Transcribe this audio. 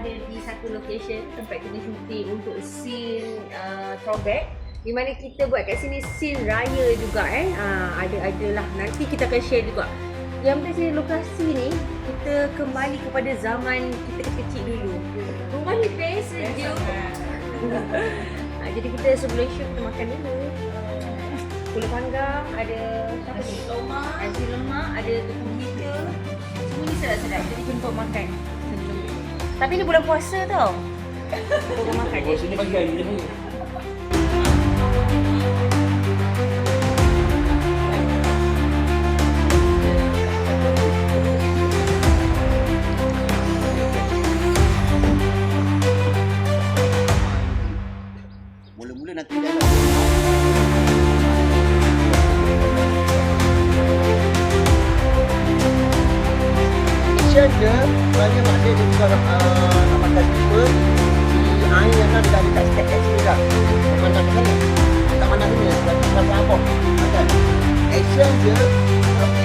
ada di satu location tempat kita syuting untuk scene throwback, di mana kita buat kat sini scene raya juga adalah nanti kita akan share juga. Yang penting lokasi ni kita kembali kepada zaman kita kecil dulu. Rumah ni best sejuk. Jadi kita sebelum shoot kita makan dulu. Pulau panggang, ada nasi lemak, ada tepung kita. Semua ni sedap-sedap. Jadi jumpa makan. Tapi ni bulan puasa tau. Kita makan. Puasa ni pagi hari je ni. Mula-mula nanti dah action je, sebenarnya mak dia juga nak makan tiba di air yang ada dekat step kat sini dah. Mana kat sana? Tak mana sini, sebab tu sampai abang. Makan. Action je, tapi